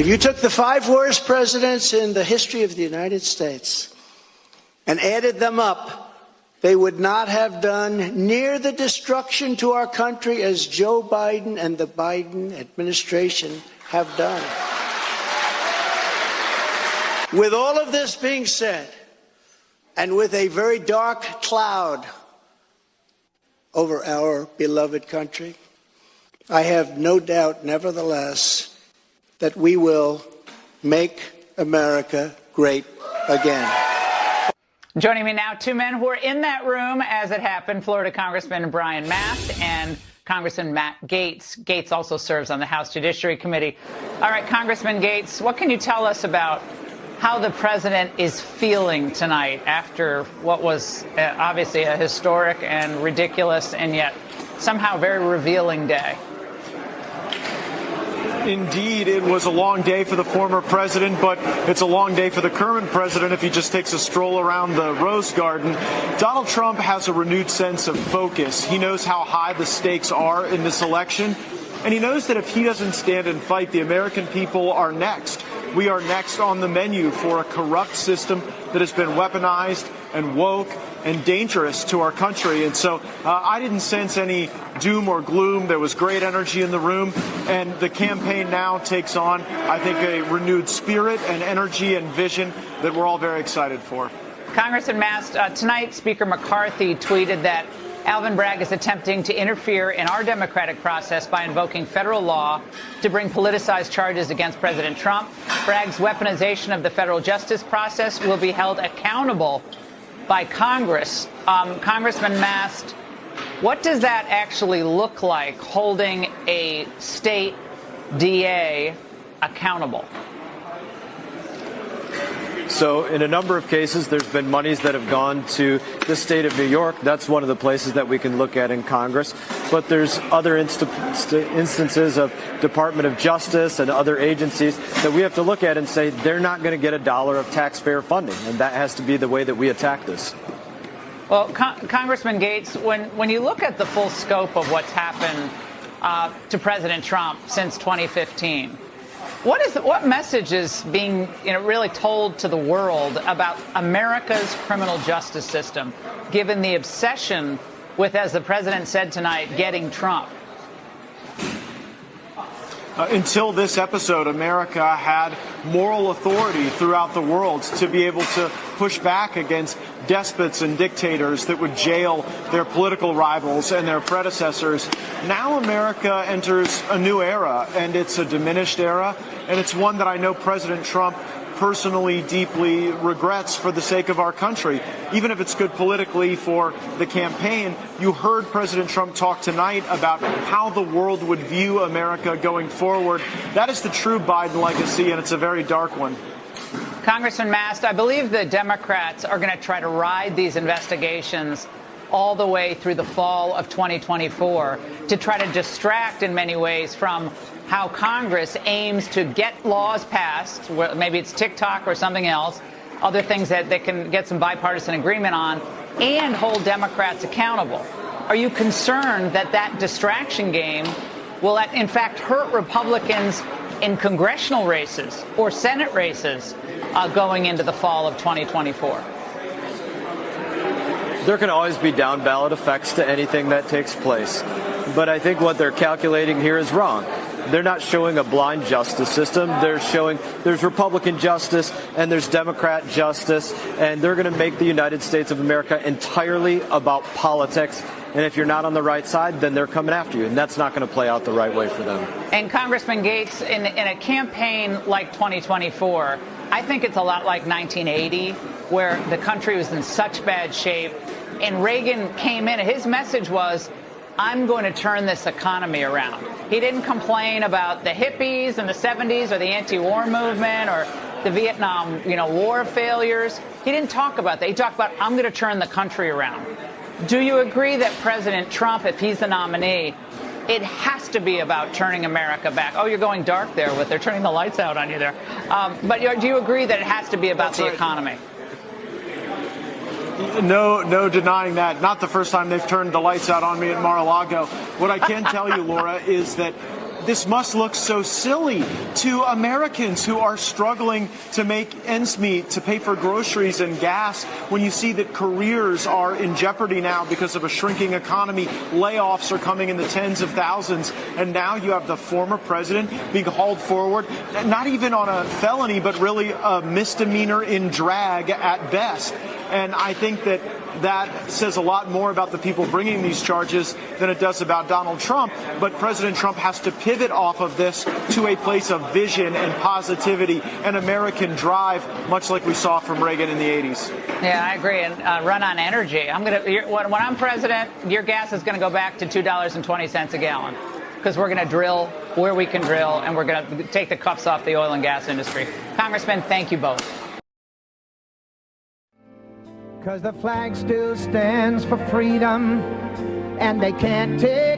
If you took the 5 worst presidents in the history of the United States and added them up, they would not have done near the destruction to our country as Joe Biden and the Biden administration have done. With all of this being said, and with a very dark cloud over our beloved country, I have no doubt, nevertheless, that we will make America great again. Joining me now, 2 men who were in that room as it happened, Florida Congressman Brian Mast and Congressman Matt Gaetz. Gaetz also serves on the House Judiciary Committee. All right, Congressman Gaetz, what can you tell us about how the president is feeling tonight after what was obviously a historic and ridiculous and yet somehow very revealing day? Indeed, it was a long day for the former president, but it's a long day for the current president if he just takes a stroll around the Rose Garden. Donald Trump has a renewed sense of focus. He knows how high the stakes are in this election, and he knows that if he doesn't stand and fight, the American people are next. We are next on the menu for a corrupt system that has been weaponized and woke and dangerous to our country. And so I didn't sense any doom or gloom. There was great energy in the room, and the campaign now takes on, I think, a renewed spirit and energy and vision that we're all very excited for. Congressman Mast, tonight Speaker McCarthy tweeted that Alvin Bragg is attempting to interfere in our democratic process by invoking federal law to bring politicized charges against President Trump. Bragg's weaponization of the federal justice process will be held accountable by Congress. Congressman Mast, what does that actually look like, holding a state DA accountable? So in a number of cases, there's been monies that have gone to the state of New York. That's one of the places that we can look at in Congress. But there's other instances of Department of Justice and other agencies that we have to look at and say they're not going to get $1 of taxpayer funding. And that has to be the way that we attack this. Well, Congressman Gaetz, when you look at the full scope of what's happened to President Trump since 2015, what message is being really told to the world about America's criminal justice system, given the obsession with, as the president said tonight, getting Trump? Until this episode, America had moral authority throughout the world to be able to push back against despots and dictators that would jail their political rivals and their predecessors. Now America enters a new era, and it's a diminished era, and it's one that I know President Trump personally deeply regrets for the sake of our country. Even if it's good politically for the campaign, you heard President Trump talk tonight about how the world would view America going forward. That is the true Biden legacy, and it's a very dark one. Congressman Mast, I believe the Democrats are going to try to ride these investigations all the way through the fall of 2024 to try to distract in many ways from how Congress aims to get laws passed, maybe it's TikTok or something else, other things that they can get some bipartisan agreement on, and hold Democrats accountable. Are you concerned that that distraction game will, in fact, hurt Republicans in congressional races or Senate races going into the fall of 2024? There can always be down ballot effects to anything that takes place. But I think what they're calculating here is wrong. They're not showing a blind justice system. They're showing there's Republican justice and there's Democrat justice, and they're going to make the United States of America entirely about politics. And if you're not on the right side, then they're coming after you, and that's not going to play out the right way for them. And Congressman Gaetz, in a campaign like 2024, I think it's a lot like 1980, where the country was in such bad shape, and Reagan came in, and his message was, I'm going to turn this economy around. He didn't complain about the hippies in the 70s or the anti-war movement or the Vietnam, war failures. He didn't talk about that. He talked about, I'm going to turn the country around. Do you agree that President Trump, if he's the nominee, it has to be about turning America back? Oh, you're going dark there they're turning the lights out on you there. But do you agree that it has to be about the economy? No denying that. Not the first time they've turned the lights out on me at Mar-a-Lago. What I can tell you, Laura, is that this must look so silly to Americans who are struggling to make ends meet, to pay for groceries and gas, when you see that careers are in jeopardy now because of a shrinking economy. Layoffs are coming in the tens of thousands. And now you have the former president being hauled forward, not even on a felony, but really a misdemeanor in drag at best. And I think that says a lot more about the people bringing these charges than it does about Donald Trump. But President Trump has to pivot off of this to a place of vision and positivity and American drive, much like we saw from Reagan in the 80s. Yeah, I agree. And run on energy. When I'm president, your gas is going to go back to $2.20 a gallon, because we're going to drill where we can drill, and we're going to take the cuffs off the oil and gas industry. Congressman, thank you both. Because the flag still stands for freedom, and they can't take